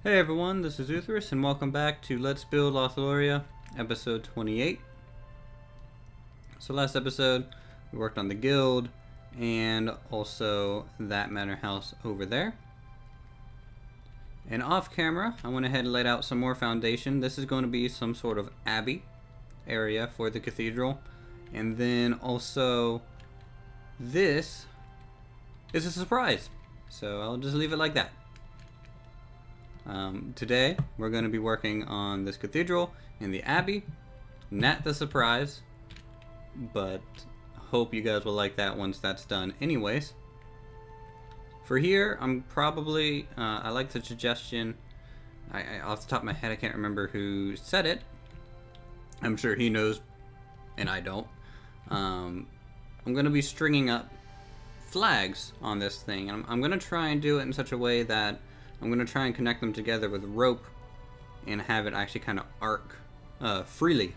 Hey everyone, this is Uthris and welcome back to Let's Build Lothloria, episode 28. So last episode, we worked on the guild and also that manor house over there. And off camera, I went ahead and laid out some more foundation. This is going to be some sort of abbey area for the cathedral. And then also, this is a surprise. So I'll just leave it like that. Today, we're going to be working on this cathedral and the abbey. Not the surprise, but hope you guys will like that once that's done anyways. For here, I'm probably, I like the suggestion, off the top of my head, I can't remember who said it. I'm sure he knows, and I don't. I'm going to be stringing up flags on this thing. I'm going to try and do it in such a way that I'm going to try and connect them together with rope and have it actually kind of arc freely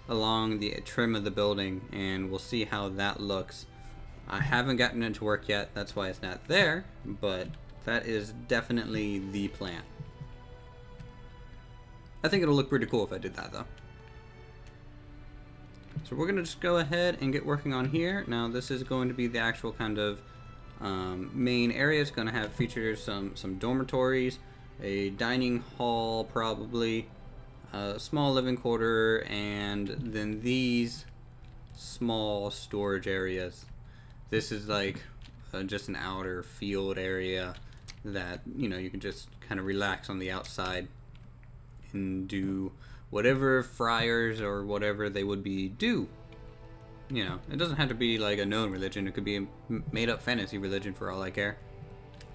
along the trim of the building, and we'll see how that looks. I haven't gotten it to work yet, that's why it's not there, but that is definitely the plan. I think it'll look pretty cool if I did that though. So we're going to just go ahead and get working on here. Now this is going to be the actual kind of main area. Is going to have features some dormitories, a dining hall probably, a small living quarter, and then these small storage areas. This is like just an outer field area that, you know, you can just kind of relax on the outside and do whatever friars or whatever they would be do. You know, it doesn't have to be like a known religion. It could be a made-up fantasy religion for all I care.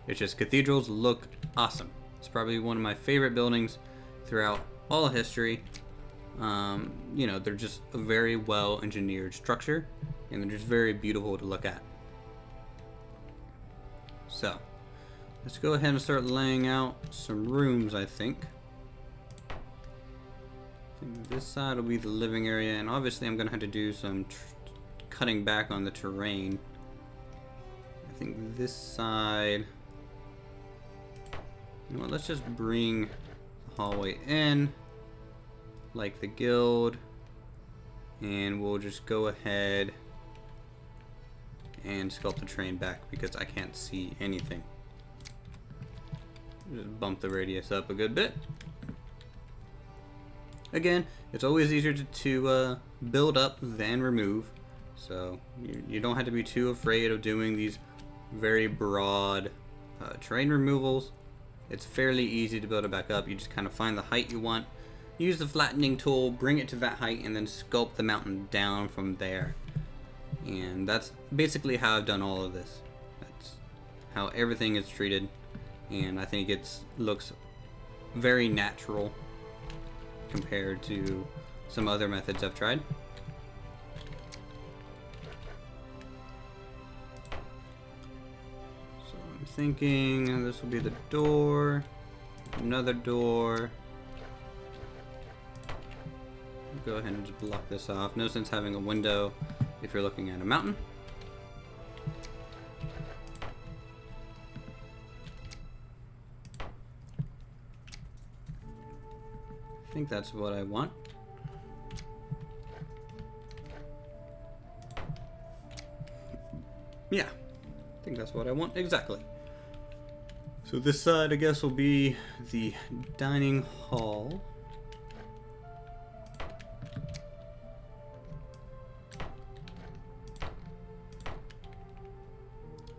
It's just cathedrals look awesome. It's probably one of my favorite buildings throughout all history. You know, they're just a very well-engineered structure, and they're just very beautiful to look at. So, let's go ahead and start laying out some rooms, I think. This side will be the living area, and obviously I'm going to have to do some cutting back on the terrain. I think this side, you know what, let's just bring the hallway in like the guild, and we'll just go ahead and sculpt the terrain back because I can't see anything. Just bump the radius up a good bit. Again, it's always easier to build up than remove, so you don't have to be too afraid of doing these very broad terrain removals. It's fairly easy to build it back up. You just kind of find the height you want, use the flattening tool, bring it to that height, and then sculpt the mountain down from there. And that's basically how I've done all of this. That's how everything is treated, and I think it looks very natural compared to some other methods I've tried. So I'm thinking this will be the door, another door. Go ahead and just block this off. No sense having a window if you're looking at a mountain. I think that's what I want. Yeah, I think that's what I want exactly. So this side, I guess, will be the dining hall.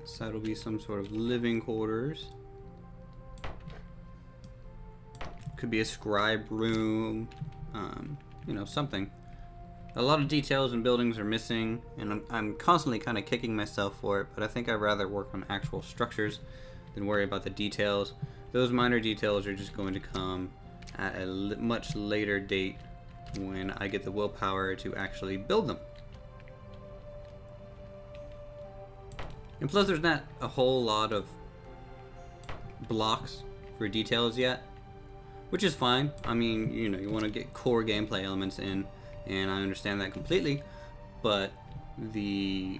This side will be some sort of living quarters. Could be a scribe room, you know, something. A lot of details and buildings are missing, and I'm constantly kind of kicking myself for it, but I think I'd rather work on actual structures than worry about the details. Those minor details are just going to come at a much later date when I get the willpower to actually build them. And plus there's not a whole lot of blocks for details yet, which is fine. I mean, you know, you want to get core gameplay elements in, and I understand that completely, but the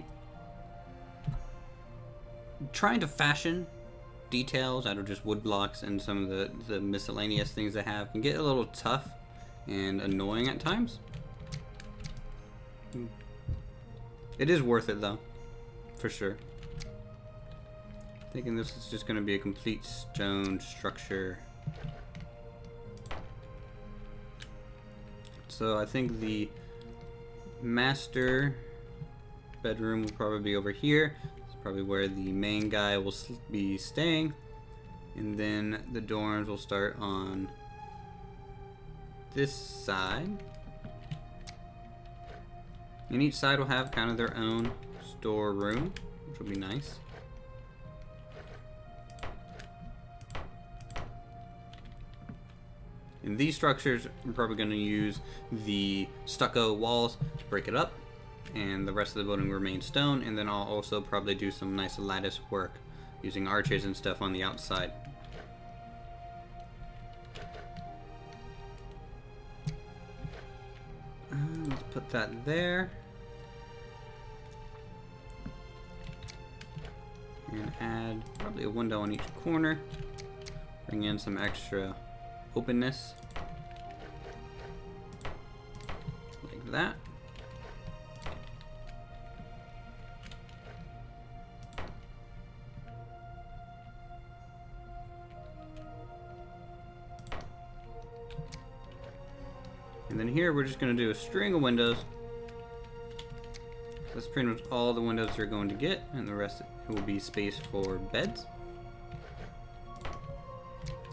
trying to fashion details out of just wood blocks and some of the miscellaneous things they have can get a little tough and annoying at times. It is worth it though, for sure. Thinking this is just going to be a complete stone structure. So I think the master bedroom will probably be over here. It's probably where the main guy will be staying. And then the dorms will start on this side. And each side will have kind of their own storeroom, which will be nice. In these structures, I'm probably going to use the stucco walls to break it up, and the rest of the building will remain stone, and then I'll also probably do some nice lattice work using arches and stuff on the outside. Let's put that there. And add probably a window on each corner. Bring in some extra openness. Like that. And then here we're just going to do a string of windows. That's pretty much all the windows you're going to get, and the rest will be space for beds.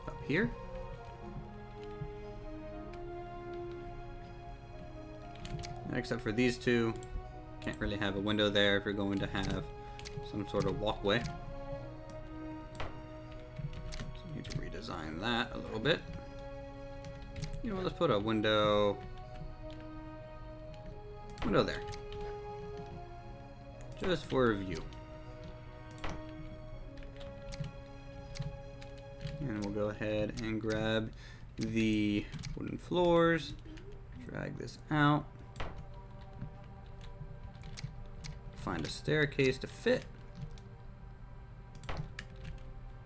Up here. Except for these two, can't really have a window there if you're going to have some sort of walkway. So I need to redesign that a little bit. You know, let's put a window there. Just for a view. And we'll go ahead and grab the wooden floors, drag this out, find a staircase to fit,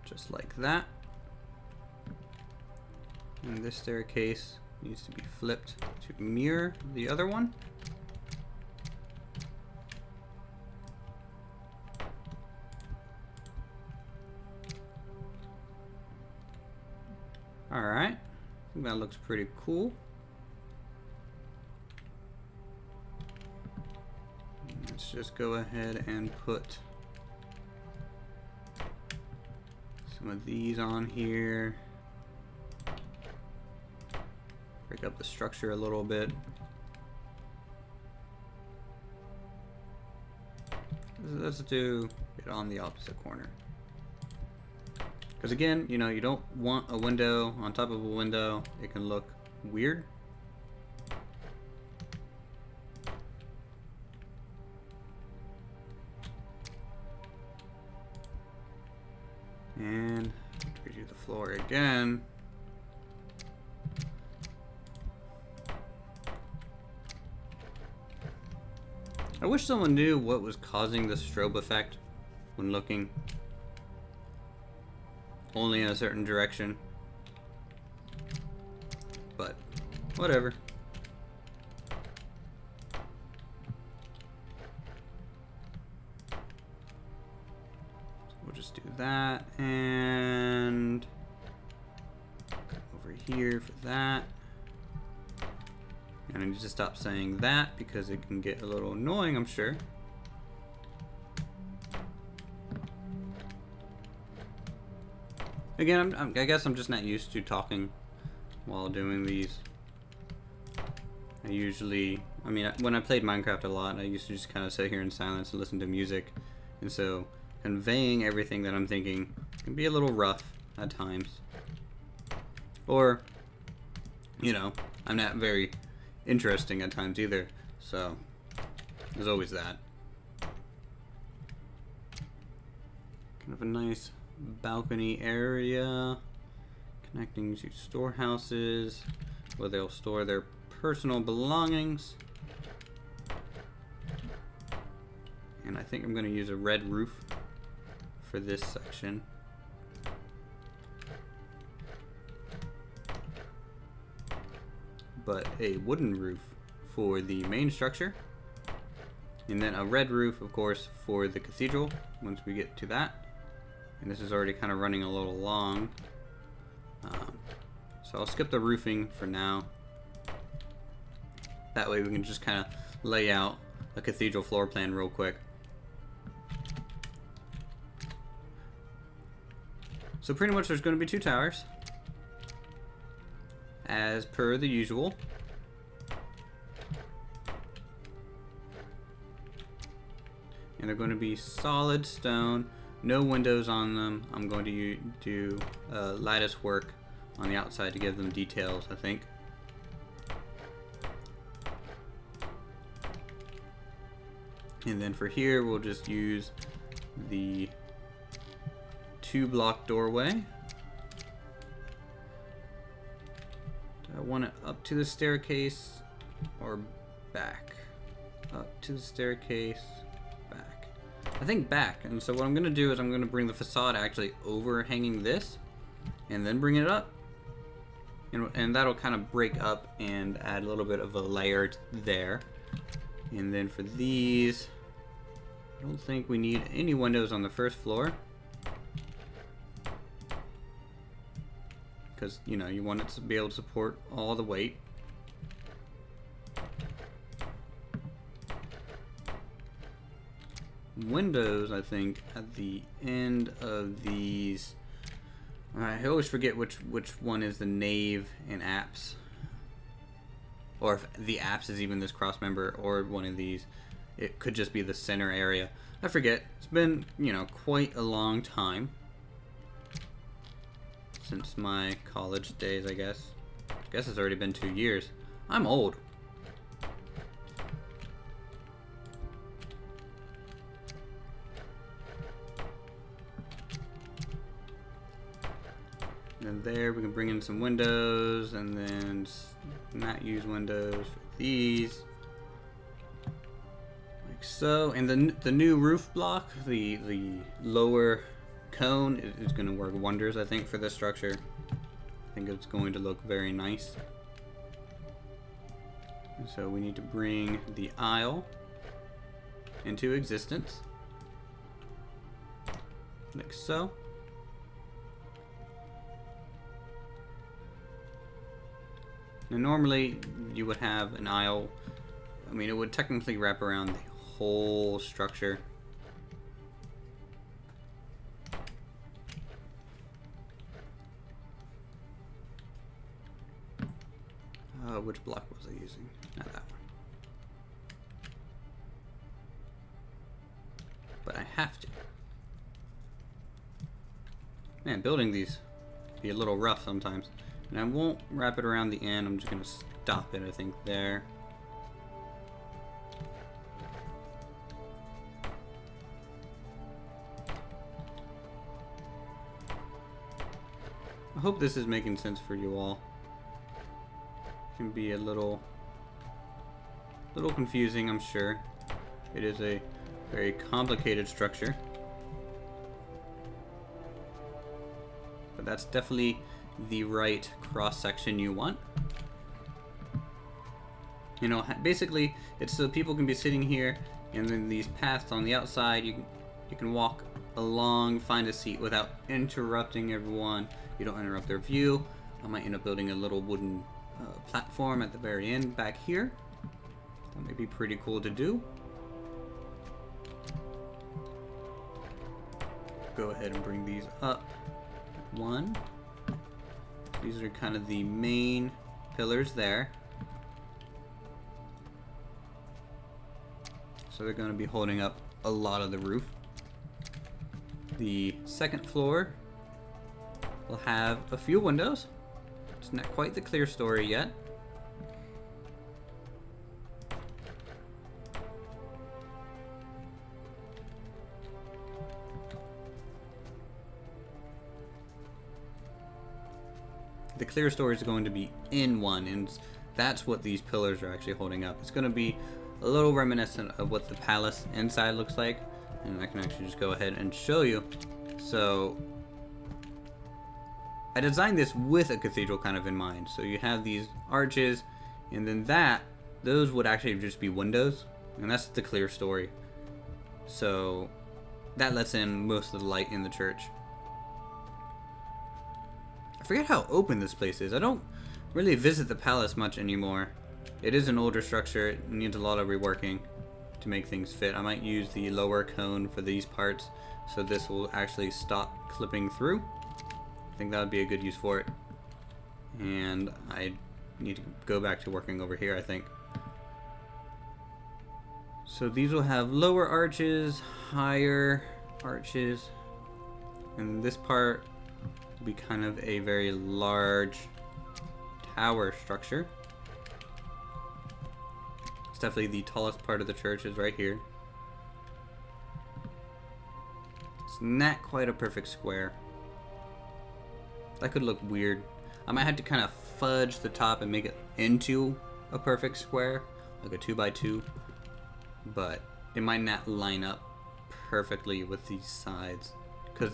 just like that. And this staircase needs to be flipped to mirror the other one. Alright, I think that looks pretty cool. Let's just go ahead and put some of these on here. Break up the structure a little bit. Let's do it on the opposite corner. Because again, you know, you don't want a window on top of a window. It can look weird. And redo the floor again. I wish someone knew what was causing the strobe effect when looking only in a certain direction, but whatever. So we'll just do that, and over here for that. And I need to stop saying that because it can get a little annoying, I'm sure. Again, I guess I'm just not used to talking while doing these. I usually, I mean, when I played Minecraft a lot, I used to just kind of sit here in silence and listen to music. And so conveying everything that I'm thinking can be a little rough at times. Or, you know, I'm not very interesting at times either. So there's always that. Kind of a nice balcony area connecting to storehouses where they'll store their personal belongings. And I think I'm going to use a red roof for this section. but a wooden roof for the main structure. And then a red roof, of course, for the cathedral once we get to that. And this is already kind of running a little long. So I'll skip the roofing for now. That way we can just kind of lay out a cathedral floor plan real quick. So pretty much there's going to be 2 towers, as per the usual. And they're going to be solid stone, no windows on them. I'm going to do lattice work on the outside to give them details, I think. And then for here, we'll just use the 2-block doorway. Do I want it up to the staircase or back? Up to the staircase, back. I think back. And so what I'm going to do is I'm going to bring the facade actually overhanging this and then bring it up. And that'll kind of break up and add a little bit of a layer there. And then for these, I don't think we need any windows on the first floor. Because, you know, you want it to be able to support all the weight. Windows, I think, at the end of these. I always forget which one is the nave and apse. Or if the apse is even this cross member or one of these. It could just be the center area. I forget. It's been, you know, quite a long time since my college days, I guess. I guess it's already been 2 years. I'm old. And there we can bring in some windows and then not use windows for these. Like so. And the new roof block, the lower cone is going to work wonders, I think, for this structure. I think it's going to look very nice. And so we need to bring the aisle into existence. Like so. Now normally you would have an aisle, I mean it would technically wrap around the whole structure. Which block was I using? Not that one. But I have to. Man, building these can be a little rough sometimes. And I won't wrap it around the end, I'm just going to stop it, I think, there. I hope this is making sense for you all. It can be a little confusing, I'm sure. It is a very complicated structure. But that's definitely the right cross section you want. You know, basically it's so people can be sitting here and then these paths on the outside you can walk along, find a seat without interrupting everyone. You don't interrupt their view. I might end up building a little wooden platform at the very end back here. That may be pretty cool to do. Go ahead and bring these up. One. These are kind of the main pillars there. So they're going to be holding up a lot of the roof. The second floor will have a few windows. It's not quite the clear story yet. The clear story is going to be in one, and that's what these pillars are actually holding up. It's going to be a little reminiscent of what the palace inside looks like, and I can actually just go ahead and show you. So I designed this with a cathedral kind of in mind. So you have these arches And then those would actually just be windows, and that's the clear story. So that lets in most of the light in the church. I forget how open this place is. I don't really visit the palace much anymore. It is an older structure. It needs a lot of reworking to make things fit. I might use the lower cone for these parts, so this will actually stop clipping through. I think that would be a good use for it. And I need to go back to working over here, I think. So these will have lower arches, higher arches, and this part will be kind of a very large tower structure. It's definitely the tallest part of the church is right here. It's not quite a perfect square. That could look weird. I might have to kind of fudge the top and make it into a perfect square, like a 2x2, but it might not line up perfectly with these sides because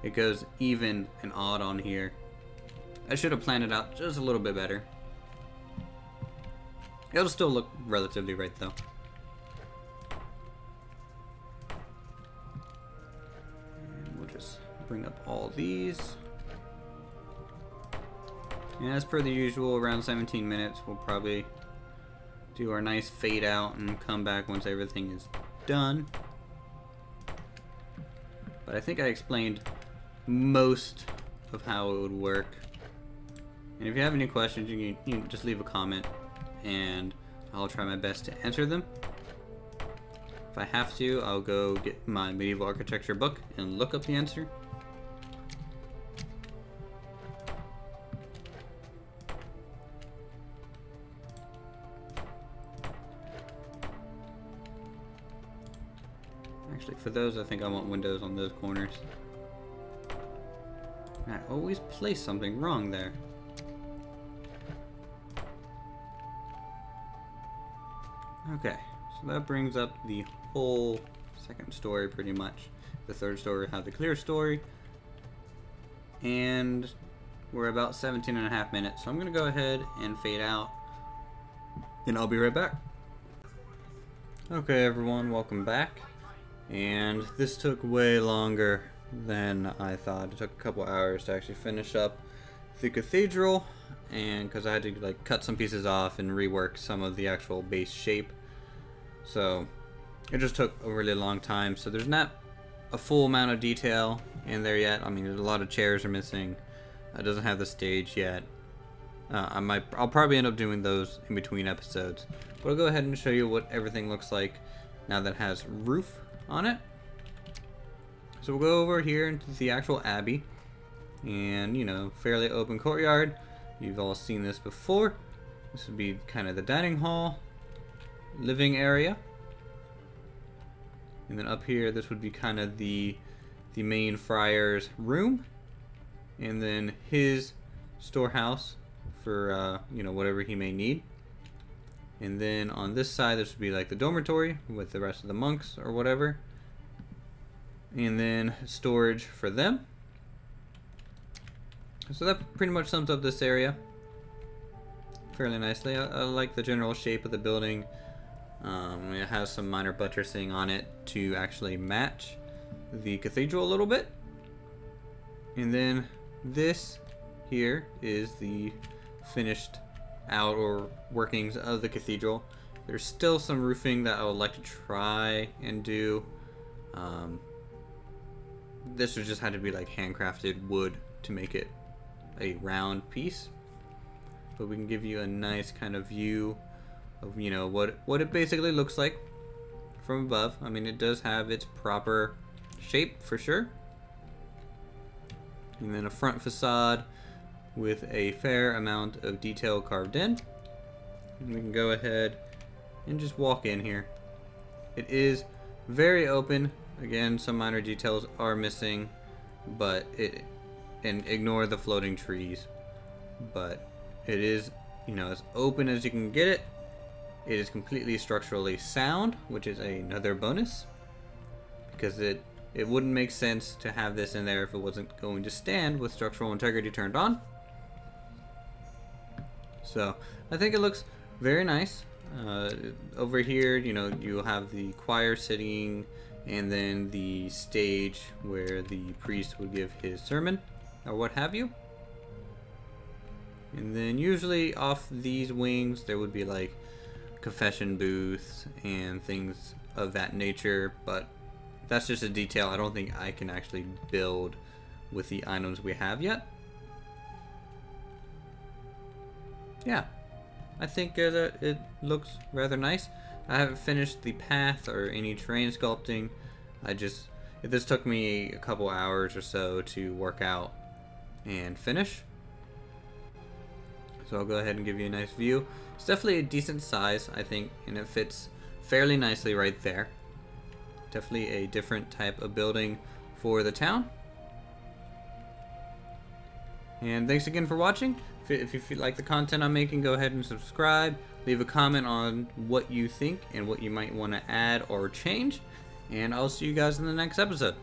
it goes even and odd on here. I should have planned it out just a little bit better. It'll still look relatively right though. And we'll just bring up all these. And as per the usual, around 17 minutes, we'll probably do our nice fade out and come back once everything is done. But I think I explained most of how it would work. And if you have any questions, you can just leave a comment and I'll try my best to answer them. If I have to, I'll go get my medieval architecture book and look up the answer. Actually, for those, I think I want windows on those corners. I always place something wrong there. Okay, so that brings up the whole second story pretty much. The third story will have the clear story. And we're about 17.5 minutes, so I'm going to go ahead and fade out. And I'll be right back. Okay everyone, welcome back. And this took way longer than I thought. It took a couple hours to actually finish up the cathedral, and because I had to like cut some pieces off and rework some of the actual base shape, so it just took a really long time. So there's not a full amount of detail in there yet. I mean, there's a lot of chairs are missing. It doesn't have the stage yet. I'll probably end up doing those in between episodes, but I'll go ahead and show you what everything looks like now that it has roof on it. So we'll go over here into the actual abbey, and you know, fairly open courtyard. You've all seen this before. This would be kind of the dining hall, living area, and then up here this would be kind of the main friar's room, and then his storehouse for you know, whatever he may need. And then on this side, this would be like the dormitory with the rest of the monks or whatever. And then storage for them. So that pretty much sums up this area fairly nicely. I like the general shape of the building. It has some minor buttressing on it to actually match the cathedral a little bit. And then this here is the finished outer workings of the cathedral. There's still some roofing that I would like to try and do. This would just have to be like handcrafted wood to make it a round piece, but we can give you a nice kind of view of, you know, what it basically looks like from above. I mean, it does have its proper shape for sure. And then a front facade with a fair amount of detail carved in. And we can go ahead and just walk in here. It is very open. Again, some minor details are missing, but and ignore the floating trees. But it is, you know, as open as you can get it. It is completely structurally sound, which is another bonus, because it wouldn't make sense to have this in there if it wasn't going to stand with structural integrity turned on. So I think it looks Very nice. Over here, you know, you'll have the choir sitting, and then the stage where the priest would give his sermon, or what have you. And then usually off these wings, there would be like confession booths and things of that nature, but that's just a detail I don't think I can actually build with the items we have yet. Yeah, I think it looks rather nice. I haven't finished the path or any terrain sculpting. This took me a couple hours or so to work out and finish. So I'll go ahead and give you a nice view. It's definitely a decent size, I think, and it fits fairly nicely right there. Definitely a different type of building for the town. And thanks again for watching. If you like the content I'm making, go ahead and subscribe. Leave a comment on what you think and what you might want to add or change. And I'll see you guys in the next episode.